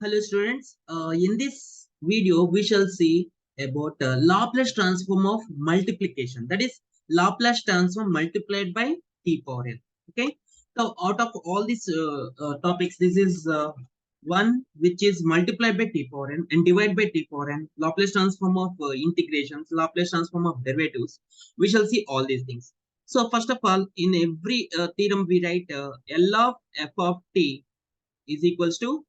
Hello students, in this video we shall see about Laplace transform of multiplication, that is Laplace transform multiplied by t power n. Okay, so out of all these topics, this is one which is multiplied by t power n and divided by t power n, Laplace transform of integrations, Laplace transform of derivatives. We shall see all these things. So first of all, in every theorem we write L of f of t is equals to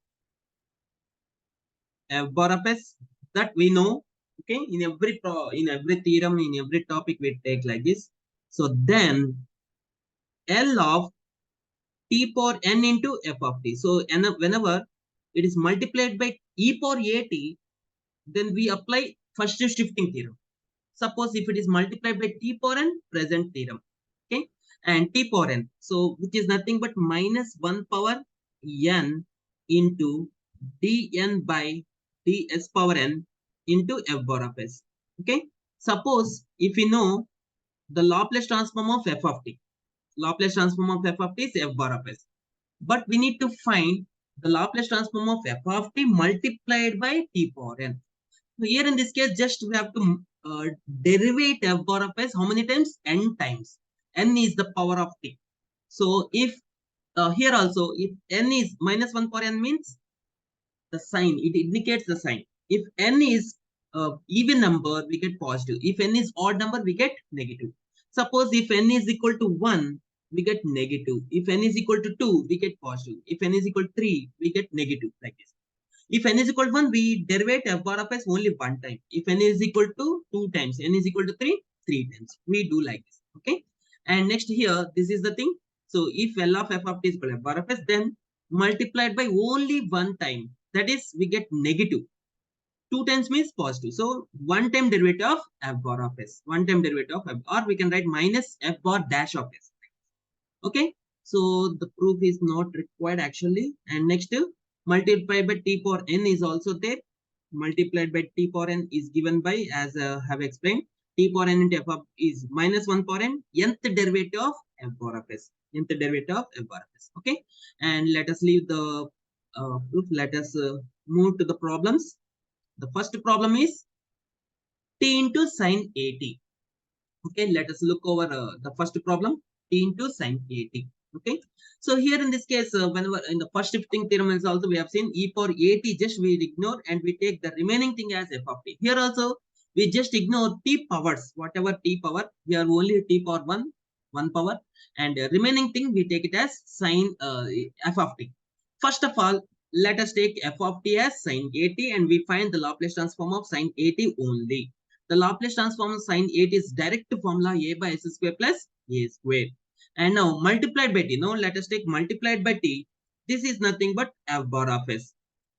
f bar of s, that we know. Okay, in every theorem, in every topic we take like this. So then L of t power n into f of t. So whenever it is multiplied by e power at, then we apply first shifting theorem. Suppose if it is multiplied by t power n, present theorem. Okay, and t power n, so which is nothing but minus 1 power n into dn by ds power n into f bar of s. Okay, suppose if we know the Laplace transform of f of t, Laplace transform of f of t is f bar of s, but we need to find the Laplace transform of f of t multiplied by t power n. So here in this case, just we have to derivate f bar of s how many times? N times. N is the power of t. So if here also, if n is minus 1 power n means the sign, it indicates the sign. If n is even number, we get positive. If n is odd number, we get negative. Suppose if n is equal to 1, we get negative. If n is equal to 2, we get positive. If n is equal to 3, we get negative, like this. If n is equal to 1, we derivate f bar of s only one time. If n is equal to 2 times, n is equal to 3 times. We do like this. Okay. And next here, this is the thing. So if L of f of t is equal to f bar of s, then multiplied by only one time. That is, we get negative. 2 times means positive. So one time derivative of f bar of s. One time derivative of f, or we can write minus f bar dash of s. Okay. So the proof is not required actually. And next, multiplied by t power n is also there. Multiplied by t power n is given by, as I have explained, t power n into f of is minus 1 power n, nth derivative of f bar of s. Nth derivative of f bar of s. Okay. And let us leave the proof. Let us move to the problems. The first problem is t into sine 80. Okay, let us look over the first problem, t into sine 80. Okay, so here in this case, whenever in the first shifting theorem is also we have seen e power at, just we ignore and we take the remaining thing as f of t. Here also we just ignore t powers, whatever t power, we are only t power 1 power, and remaining thing we take it as sine f of t. First of all, let us take f of t as sine 80 and we find the Laplace transform of sine 80 only. The Laplace transform of sine 8 is direct formula a by s square plus a square. And now multiplied by t. Now let us take multiplied by t. This is nothing but f bar of s.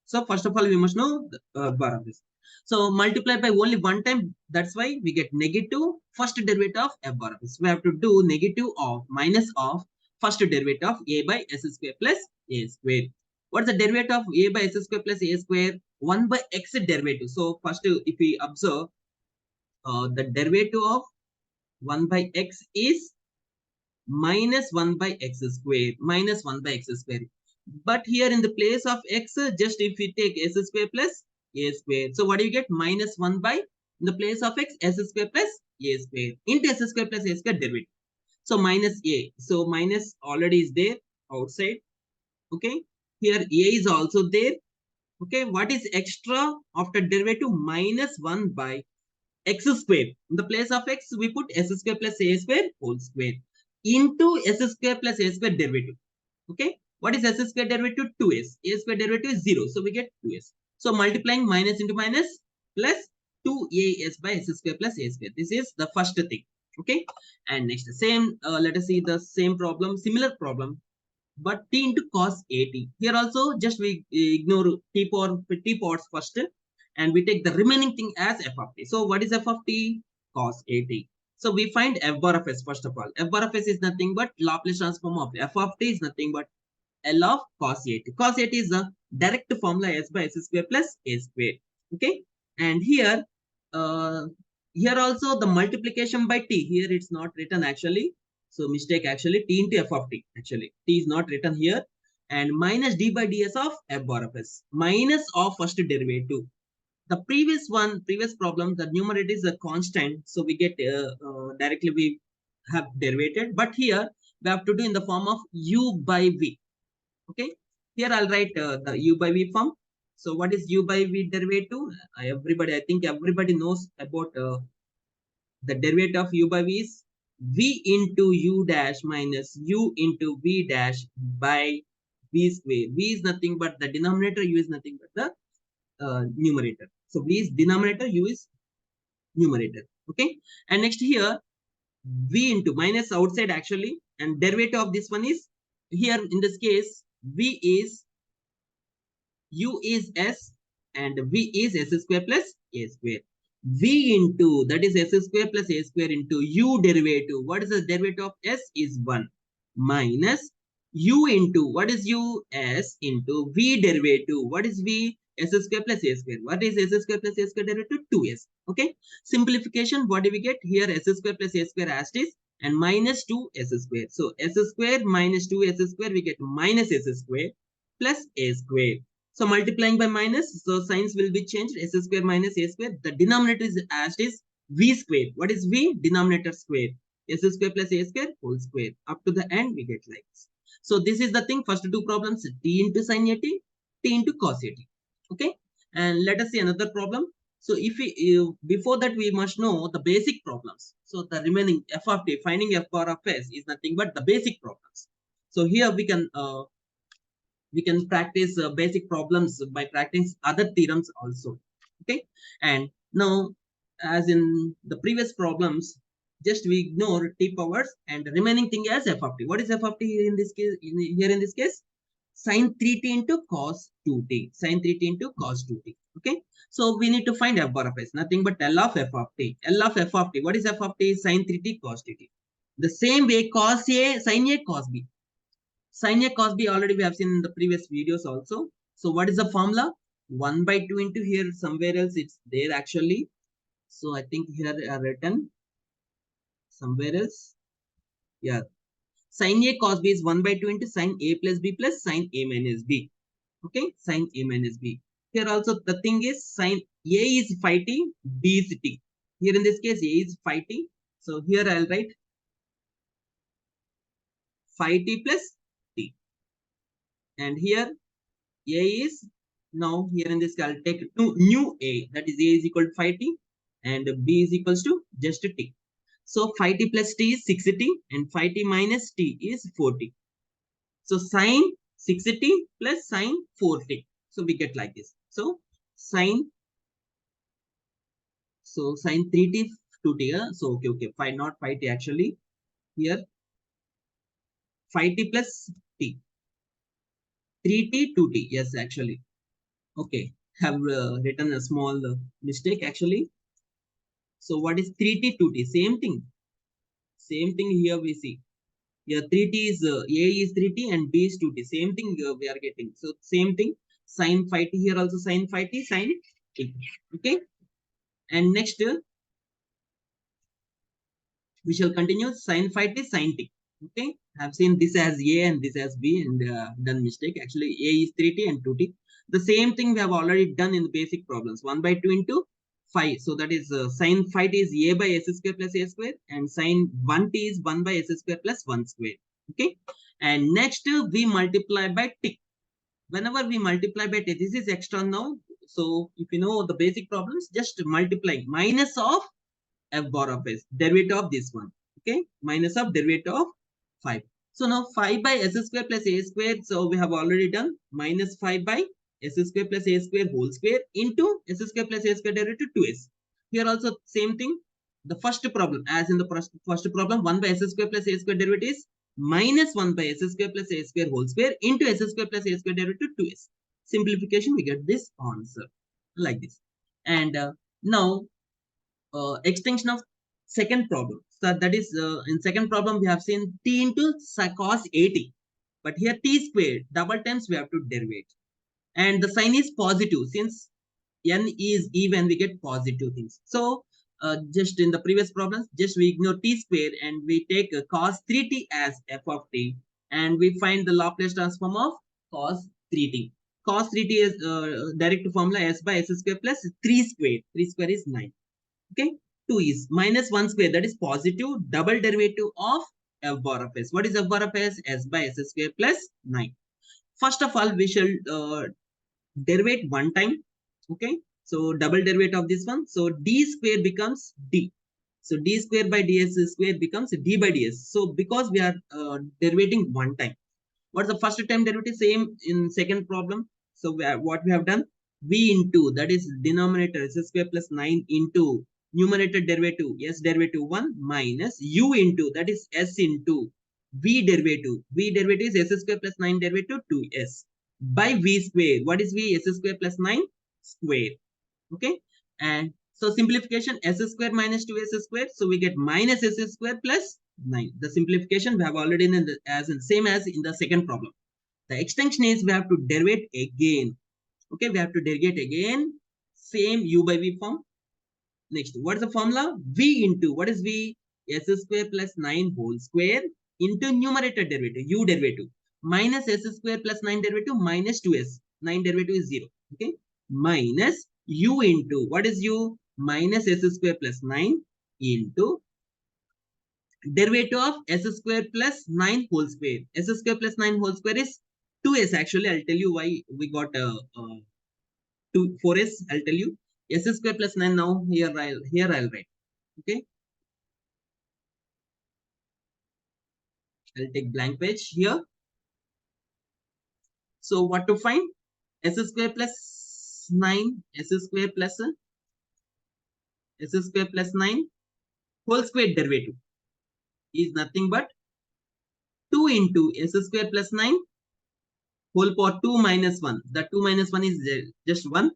So first of all, we must know the bar of s. So multiply by only one time. That's why we get negative first derivative of f bar of s. We have to do negative of minus of first derivative of a by s square plus a square. What's the derivative of a by s square plus a square? 1 by x derivative. So first, if we observe, the derivative of 1 by x is minus 1 by x square, minus 1 by x square. But here in the place of x, just if we take s square plus a square. So what do you get? Minus 1 by, in the place of x, s square plus a square into s square plus a square derivative. So minus a. So minus already is there outside. Okay. Here a is also there. Okay. What is extra after derivative? Minus 1 by x square. In the place of x, we put s square plus a square whole square into s square plus a square derivative. Okay. What is s square derivative? 2s. A square derivative is 0. So we get 2s. So multiplying minus into minus plus 2as by s square plus a square. This is the first thing. Okay. And next, same, let us see the same problem, similar problem, but t into cos 80. Here also, just we ignore t powers first, and we take the remaining thing as f of t. So what is f of t? Cos 80. So we find f bar of s first of all. F bar of s is nothing but Laplace transform of f of t is nothing but L of cos 80. Cos 80 is the direct formula s by s square plus a square. Okay. And here, uh, here also the multiplication by t. Here it's not written actually. So mistake actually, t into f of t. Actually, t is not written here. and minus d by ds of f bar of s minus of first derivative. The previous problem, the numerator is a constant, so we get directly we have derivated, but here we have to do in the form of u by v. Okay, here I'll write the u by v form. So what is u by v derivative? Everybody, I think everybody knows about the derivative of u by v is v into u dash minus u into v dash by v square. V is nothing but the denominator, u is nothing but the numerator. So v is denominator, u is numerator. Okay, and next here v into minus outside actually, and derivative of this one is here in this case v is u is s and v is s square plus a square. V into that is s square plus a square into u derivative. What is the derivative of s is 1 minus u into what is u s into v derivative. What is v? S square plus a square. What is s square plus a square derivative? 2s. Okay. Simplification. What do we get here? S square plus a square as is and minus 2s square. So s square minus 2s square we get minus s square plus a square. So multiplying by minus, so signs will be changed. S square minus a square. The denominator is as is v square. What is v? Denominator square. S square plus a square whole square. Up to the end we get like this. So this is the thing. First two problems: t into sin a t, t into cos a t. Okay. And let us see another problem. So if we before that we must know the basic problems. So the remaining f of t, finding f bar of s is nothing but the basic problems. So here we can practice basic problems by practicing other theorems also. Okay, and now as in the previous problems, just we ignore t powers and the remaining thing as f of t. What is f of t here in this case? Here in this case, sin 3t into cos 2t. Sin 3t into cos 2t. Okay, so we need to find f bar of s, nothing but L of f of t. L of f of t. What is f of t? Sin 3t cos 2t. The same way cos a, sin a, cos b. Sin A cos B already we have seen in the previous videos also. So what is the formula? 1 by 2 into here somewhere else it's there actually. So I think here written somewhere else. Yeah. Sin A cos B is 1 by 2 into sin A plus B plus sin A minus B. Okay. Sin A minus B. Here also the thing is sin A is phi t, B is t. Here in this case A is phi t. So here I'll write phi t plus t. And here A is now here in this I'll take new A, that is A is equal to phi t and B is equals to just t. So phi t plus t is 6t and phi t minus t is 4t. So sine 6t plus sine 4t. So we get like this. So sine 3t 2t. So okay, phi not phi t actually here phi t plus t 3t 2t. Yes, actually. Okay, have written a small mistake actually. So what is 3t 2t? Same thing. Same thing here we see. Here 3t is A is 3t and B is 2t. Same thing we are getting. So same thing. Sin phi t here also sin phi t sin t. Okay. And next we shall continue sin phi t sin t. Okay. I've seen this as A and this as B and done mistake. Actually A is 3t and 2t. The same thing we have already done in the basic problems. 1 by 2 into phi. So that is sin phi t is A by s square plus a square and sin 1t is 1 by s square plus 1 square. Okay. And next we multiply by t. Whenever we multiply by t, this is extra now. So if you know the basic problems, just multiply minus of f bar of s, derivative of this one. Okay. Minus of derivative of 5. So now 5 by s square plus a square. So we have already done minus 5 by s square plus a square whole square into s square plus a square derivative 2s. Here also same thing. The first problem, as in the first problem, 1 by s square plus a square derivative is minus 1 by s square plus a square whole square into s square plus a square derivative 2s. Simplification, we get this answer like this. And now extension of second problem. So that is in second problem we have seen t into cos 80, but here t squared double times we have to derive, and the sign is positive since n is even, we get positive things. So just in the previous problems, just we ignore t square and we take cos 3t as f of t, and we find the Laplace transform of cos 3t. Cos 3t is direct formula s by s square plus 3 square. 3 square is 9. Okay. 2 is minus 1 square. That is positive double derivative of f bar of s. What is f bar of s? S by s square plus 9. First of all, we shall derivate one time. Okay. So double derivative of this one. So d square becomes d. So d square by ds square becomes d by ds. So because we are derivating one time, what's the first time derivative? Same in second problem. So what we have done, v into, that is denominator s square plus 9 into numerator derivative s derivative 1 minus u into, that is s into v derivative. V derivative is s square plus 9 derivative 2s by v square. What is v? S square plus 9 square. Okay. And so simplification, s square minus 2s square. So we get minus s square plus 9. The simplification we have already in the, as in same as in the second problem. The extension is we have to derivate again. Okay, we have to derivate again. Same u by v form. Next, what is the formula? V into, what is v? S square plus 9 whole square into numerator derivative, u derivative, minus s square plus 9 derivative minus 2s. 9 derivative is 0. Okay, minus u into, what is u? Minus s square plus 9 into derivative of s square plus 9 whole square. S square plus 9 whole square is 2s. Actually, I'll tell you why we got 4s. I'll tell you. S square plus 9. Now I'll write. Okay. I'll take blank page here. So what to find? S square plus 9. S square plus 9 whole square derivative is nothing but 2 into s square plus 9 whole power 2 minus 1. The 2 minus 1 is just 1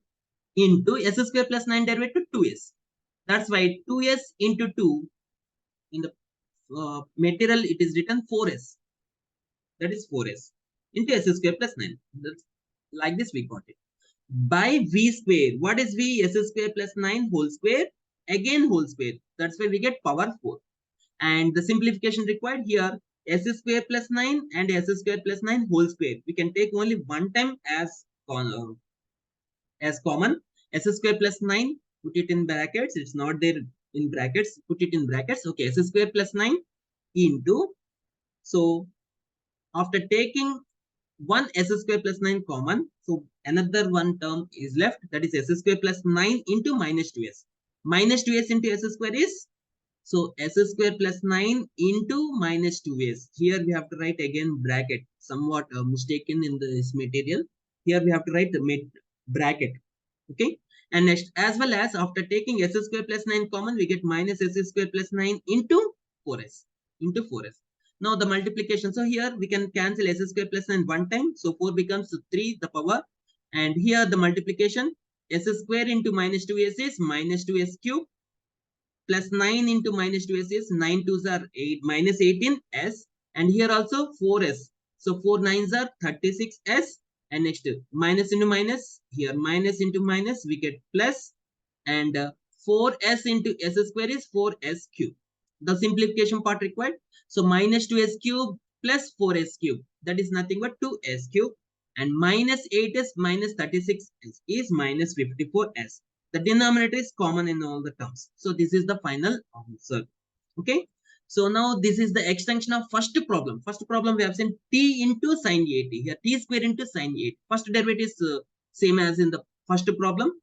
into s square plus 9 derivative 2s. That's why 2s into 2 in the material it is written 4s. That is 4s into s square plus 9. That's, like this we got it. By v square. What is v? S square plus 9 whole square. Again whole square. That's why we get power 4. And the simplification required here, s square plus 9 and s square plus 9 whole square. We can take only one time as common. S square plus 9, put it in brackets. It's not there in brackets. Put it in brackets. Okay, s square plus 9 into. So after taking one s square plus 9 common, so another one term is left, that is s square plus 9 into minus 2s. Minus 2s into s square is, so s square plus 9 into minus 2s. Here we have to write again bracket, somewhat mistaken in this material. Here we have to write the bracket. Okay. And next, as well as after taking s square plus 9 common, we get minus s square plus 9 into 4s. Into 4s. Now the multiplication. So here we can cancel s square plus 9 one time. So 4 becomes 3 the power. And here the multiplication, s square into minus 2s is minus 2s cube plus 9 into minus 2s is 9 2s are 8 minus 18s. And here also 4s. So 4 9s are 36s. And next minus into minus, here minus into minus we get plus, and 4s into s square is 4s cube. The simplification part required. So minus 2s cube plus 4s cube, that is nothing but 2s cube, and minus 8s minus 36s is minus 54s. The denominator is common in all the terms. So this is the final answer. Okay. So now this is the extension of first problem. First problem we have seen t into sine 80. Here t square into sine 8. First derivative is same as in the first problem.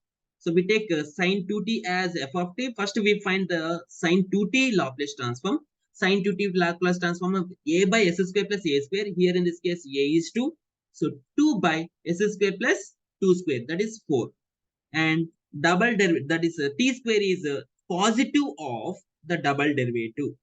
So we take sine 2t as f of t. First we find the sine 2t Laplace transform. Sine 2t Laplace transform of a by s square plus a square. Here in this case a is 2. So 2 by s square plus 2 square, that is 4. And double derivative, that is t square is positive of the double derivative.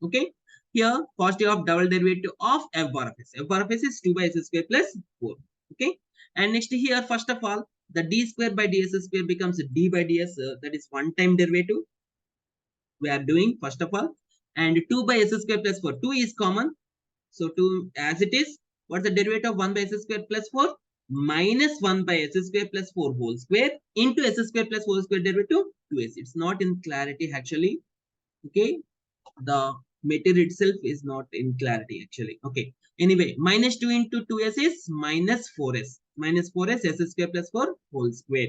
Okay. Here positive of double derivative of f bar of s. F bar of s is 2 by s square plus 4. Okay. And next here, first of all, the d square by ds square becomes d by ds. That is one time derivative we are doing first of all. And 2 by s square plus 4. 2 is common. So 2 as it is. What's the derivative of 1 by s square plus 4? Minus 1 by s square plus 4 whole square into s square plus whole square derivative 2s. It's not in clarity actually. Okay. The material itself is not in clarity actually. Okay. Anyway, minus 2 into 2s is minus 4s. Minus 4s, s square plus 4 whole square.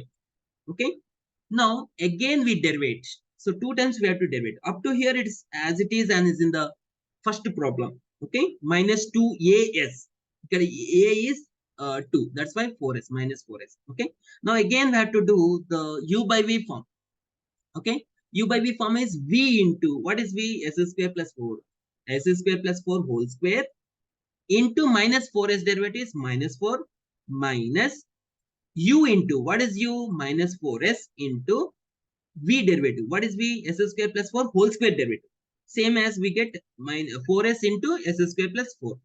Okay. Now, again we derivate. So, 2 times we have to derivate. Up to here, it is as it is and is in the first problem. Okay. Minus 2as. Because a is 2. That's why 4s, minus 4s. Okay. Now, again we have to do the u by v form. Okay. U by v form is v into, what is v? S square plus 4. S square plus 4 whole square into minus 4s derivative is minus 4 minus u into, what is u? Minus 4s into v derivative. What is v? S square plus 4 whole square derivative. Same as we get minus 4s into s square plus 4.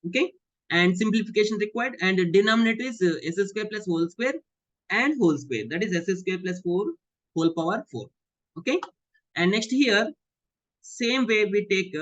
Okay. And simplification required. And the denominator is s square plus whole square and whole square. That is s square plus 4 whole power 4. Okay. And next here, same way we take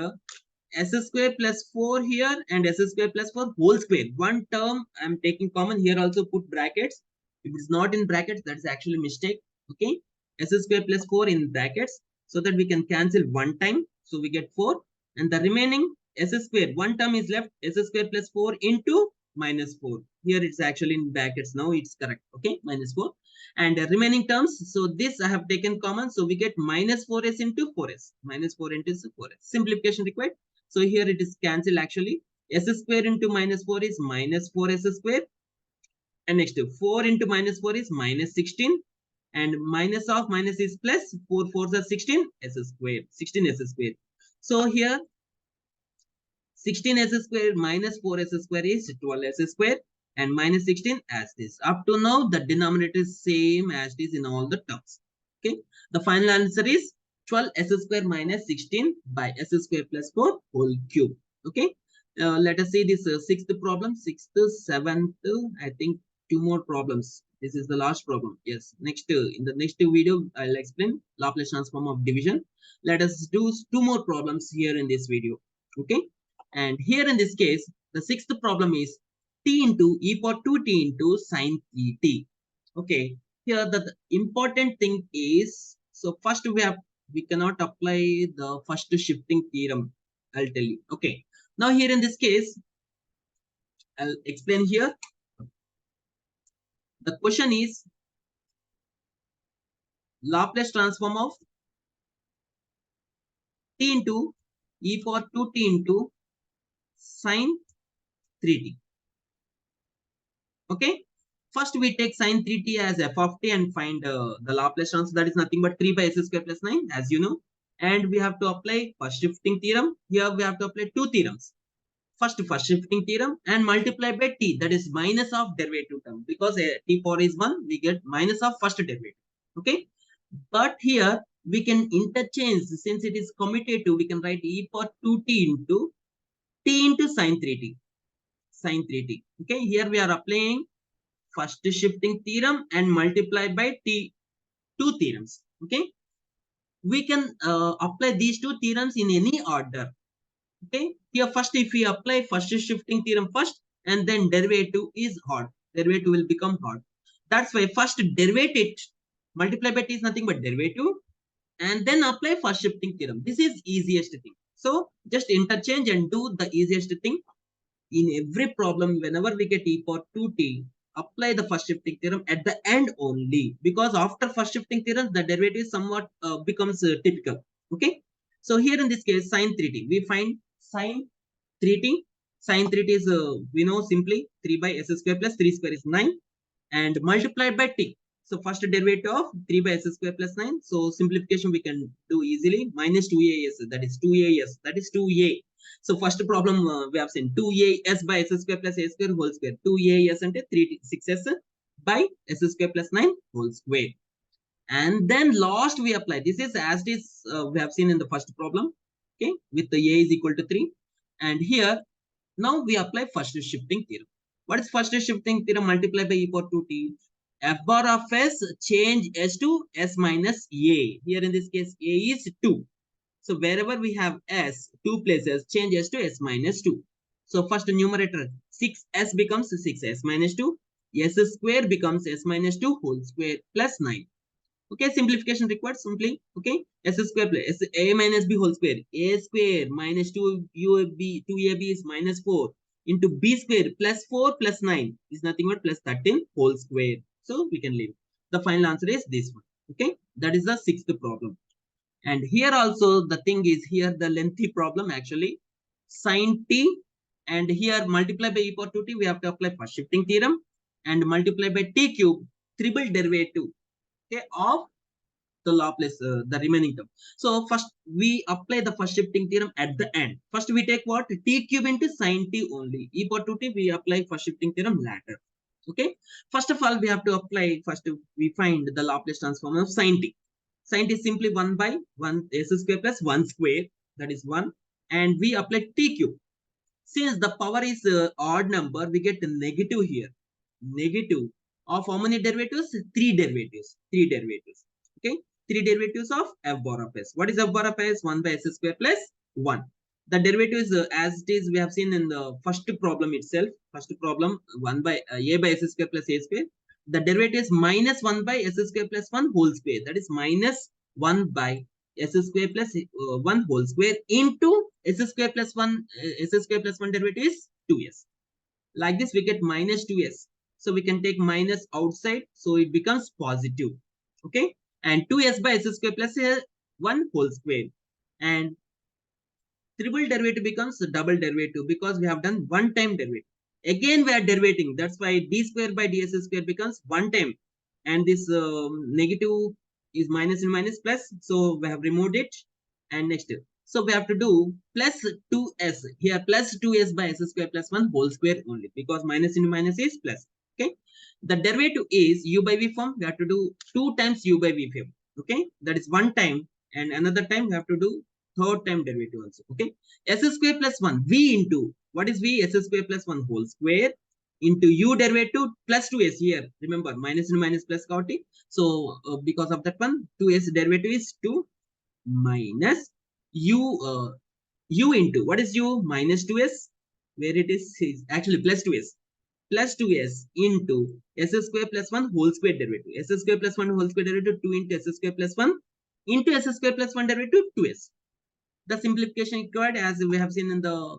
s square plus 4 here and s square plus 4 whole square. One term I'm taking common here, also put brackets. If it's not in brackets, that's actually mistake. Okay. S square plus 4 in brackets so that we can cancel one time. So we get 4 and the remaining s square, one term is left, s square plus 4 into minus 4. Here it's actually in brackets. Now it's correct. Okay. Minus 4 and remaining terms. So this I have taken common. So we get minus 4s into 4s. Minus 4 into 4s. Simplification required. So here it is cancel actually. S square into minus 4 is minus 4s square. And next 4 into minus 4 is minus 16. And minus of minus is plus 4 4s are 16 s square. 16 s square. So here 16 s square minus 4 s square is 12 s square. And minus 16 as this. Up to now, the denominator is same as it is in all the terms. Okay. The final answer is 12 s square minus 16 by s square plus 4 whole cube. Okay. Let us see this sixth problem. Sixth, seventh, I think two more problems. This is the last problem. Yes. Next, in the next video, I'll explain Laplace transform of division. Let us do two more problems here in this video. Okay. And here in this case, the sixth problem is t into e power 2t into sine 3t. Okay. Here the important thing is, so first we cannot apply the first shifting theorem. I'll tell you. Okay. Now here in this case, I'll explain here. The question is Laplace transform of t into e power 2t into sine 3t. Okay. First, we take sine 3t as f of t and find the Laplace transform. That is nothing but 3 by s square plus 9, as you know. And we have to apply first shifting theorem. Here we have to apply two theorems. First shifting theorem and multiply by t, that is minus of derivative term. Because t power is 1, we get minus of first derivative. Okay. But here we can interchange, since it is commutative, we can write e power 2t into sine 3t. Sine 3t. Okay. Here we are applying first shifting theorem and multiply by t, two theorems. Okay. We can apply these two theorems in any order. Okay. Here first, if we apply first shifting theorem first and then derivative is hard. Derivative will become hard. That's why first derivative, multiply by t is nothing but derivative, and then apply first shifting theorem. This is easiest thing. So just interchange and do the easiest thing. In every problem, whenever we get e power 2t, apply the first shifting theorem at the end only, because after first shifting theorem, the derivative somewhat becomes typical. Okay. So here in this case, sine 3t, we find sine 3t. Sine 3t is, we know simply 3 by s square plus 3 square is 9 and multiplied by t. So first derivative of 3 by s square plus 9. So simplification we can do easily. Minus 2as, that is 2as, that is 2a. So first problem we have seen 2as by s square plus a square whole square. 2as and 6s by s square plus 9 whole square. And then last we apply. This is as it is we have seen in the first problem. Okay, with the a is equal to 3. And here now we apply first shifting theorem. What is first shifting theorem? Multiply by e power 2t. F bar of s change s to s minus a. Here in this case, a is 2. So wherever we have s, 2 places, change s to s minus 2. So first numerator, 6s becomes 6s minus 2. S square becomes s minus 2 whole square plus 9. Okay, simplification required simply. Okay, s square plus a minus b whole square. A square minus 2ab is minus 4. into b square plus 4 plus 9 is nothing but plus 13 whole square. So we can leave. The final answer is this one. Okay, that is the sixth problem. And here also the thing is here the lengthy problem actually. Sine t, and here multiply by e power 2t, we have to apply first shifting theorem, and multiply by t cube triple derivative, okay, of the Laplace, the remaining term. So first we apply the first shifting theorem at the end. First we take what? T cube into sine t only. E power 2t we apply first shifting theorem later. Okay. First of all, we have to apply, first we find the Laplace transform of sine t. Sine t is simply 1 by 1 s square plus 1 square. That is 1. And we apply t cube. Since the power is odd number, we get negative here. Negative of how many derivatives? Three derivatives. Three derivatives. Okay. Three derivatives of f bar of s. What is f bar of s? 1 by s square plus 1. The derivative is as it is, we have seen in the first problem itself. First problem, 1 by a by s square plus a square. The derivative is minus 1 by s square plus 1 whole square. That is minus 1 by s square plus 1 whole square into s square plus 1 s square plus 1 derivative is 2s. Like this we get minus 2s. So we can take minus outside, so it becomes positive. Okay, and 2s by s square plus 1 whole square, and triple derivative becomes double derivative because we have done one time derivative. Again we are derivating, that's why d square by ds square becomes one time, and this negative is minus and minus plus, so we have removed it. And next, so we have to do plus 2s here, plus 2s by s square plus 1 whole square only, because minus into minus is plus. Okay, the derivative is u by v form, we have to do 2 times u by v form. Okay, that is one time, and another time we have to do third time derivative also. Okay, s square plus 1 v into, what is v? S square plus 1 whole square into u derivative plus 2s here. Remember, minus and minus plus got it. So because of that one, 2s derivative is 2 minus u u into, what is u? Minus 2s, where it is actually plus 2s, plus 2s into s square plus 1 whole square derivative. S square plus 1 whole square derivative 2 into s square plus 1 into s square plus 1 derivative 2s. The simplification required as we have seen in the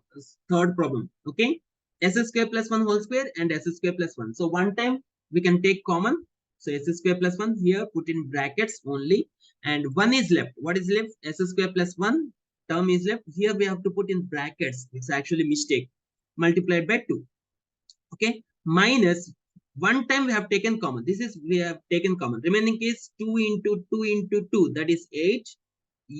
third problem. Okay, s square plus 1 whole square and s square plus 1. So one time we can take common. So s square plus 1 here put in brackets only, and 1 is left. What is left? S square plus 1 term is left. Here we have to put in brackets. It's actually mistake. Multiplied by 2. Okay, minus one time we have taken common. This is we have taken common. Remaining is 2 into 2 into 2. That is 8.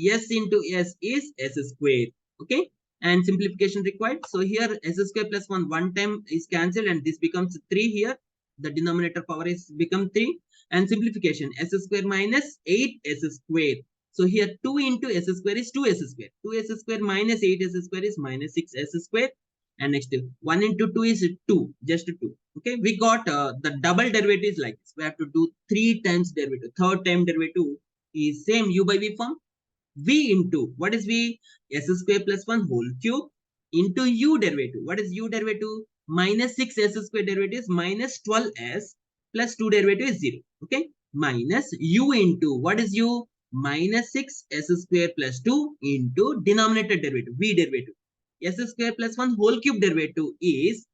S into S is S square. Okay, and simplification required. So here S square plus 1 one time is cancelled, and this becomes 3 here. The denominator power is become 3, and simplification S square minus 8s square. So here 2 into s square is 2s square. 2s square minus 8s square is minus 6s square. And next 1 into 2 is 2, just 2. Okay, we got the double derivatives like this. We have to do 3 times derivative. Third time derivative is same u by v form. V into, what is V? S square plus 1 whole cube into u derivative. What is u derivative? Minus 6s square derivative is minus 12s plus 2 derivative is 0. Okay, minus u into, what is u? Minus 6s square plus 2 into denominator derivative, v derivative. S square plus 1 whole cube derivative is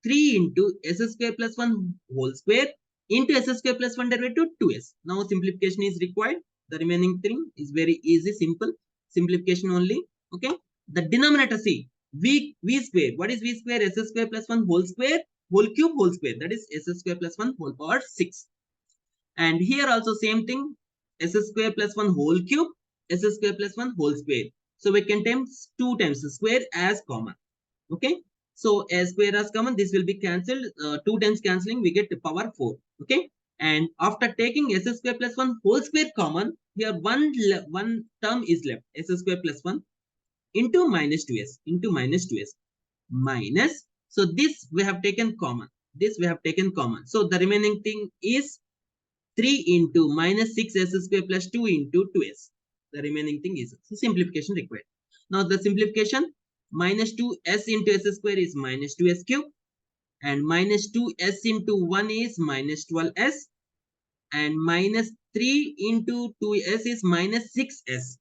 3 into s square plus 1 whole square into s square plus 1 derivative 2s. Now simplification is required. The remaining thing is very easy, simple. Simplification only. Okay. The denominator, see, v square. What is v square? S square plus 1 whole square, whole cube, whole square. That is s square plus 1 whole power 6. And here also same thing. S square plus 1 whole cube, s square plus 1 whole square. So we can times 2 times square as common. Okay, so as square as common, this will be cancelled. 2 times cancelling, we get the power 4. Okay, and after taking s square plus 1 whole square common, here one term is left, s square plus 1 into minus 2s into minus 2s minus. So this we have taken common. This we have taken common. So the remaining thing is 3 into minus 6s square plus 2 into 2s. The remaining thing is, so simplification required. Now the simplification, minus 2s into s square is minus 2s cube, and minus 2s into 1 is minus 12s, and minus 3 into 2s is minus 6s.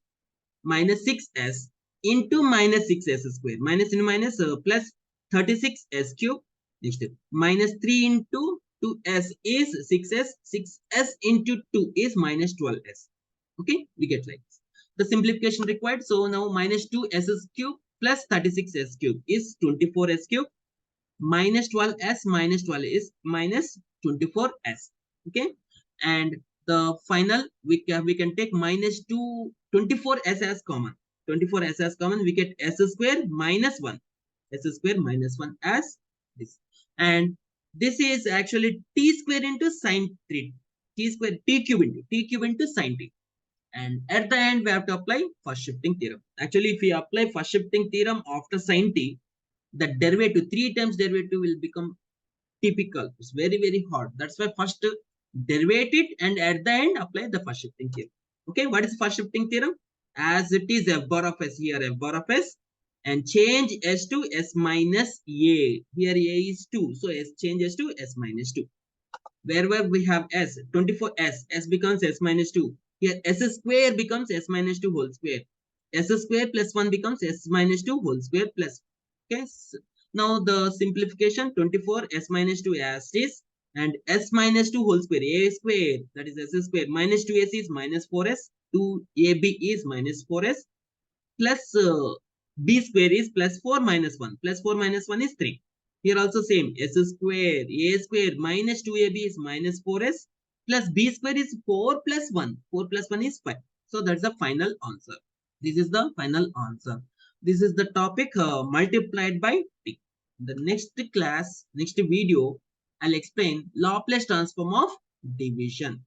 Minus 6s into minus 6s square. Minus into minus plus 36s cube. Next, minus 3 into 2s is 6s. 6s into 2 is minus 12s. Okay, we get like this. The simplification required. So now minus 2s cube plus 36s cube is 24s cube. Minus 12 is minus 24s. Okay, and the final we can take minus 24s as common. 24s as common, we get s square minus 1. S square minus 1 as this. And this is actually t square into sine 3. T square, t cube into sine t. And at the end, we have to apply first shifting theorem. Actually, if we apply first shifting theorem after sine t, the derivative, 3 times derivative will become typical. It's very, very hard. That's why first derivate it and at the end apply the first shifting theorem. Okay, what is first shifting theorem? As it is f bar of s here, f bar of s, and change s to s minus a. Here a is 2, so s changes to s minus 2. Wherever we have s, 24s, s becomes s minus 2. Here s square becomes s minus 2 whole square. S square plus 1 becomes s minus 2 whole square plus. Okay. Now the simplification, 24 s minus 2 as is, and s minus 2 whole square, a square, that is s square, minus 2s is minus 4s, 2ab is minus 4s, plus b square is plus 4 minus 1. Plus 4 minus 1 is 3. Here also same, s square, a square minus 2ab is minus 4s, plus b square is 4 plus 1. 4 plus 1 is 5. So that's the final answer. This is the final answer. This is the topic multiplied by t. The next class, next video, I'll explain Laplace transform of division.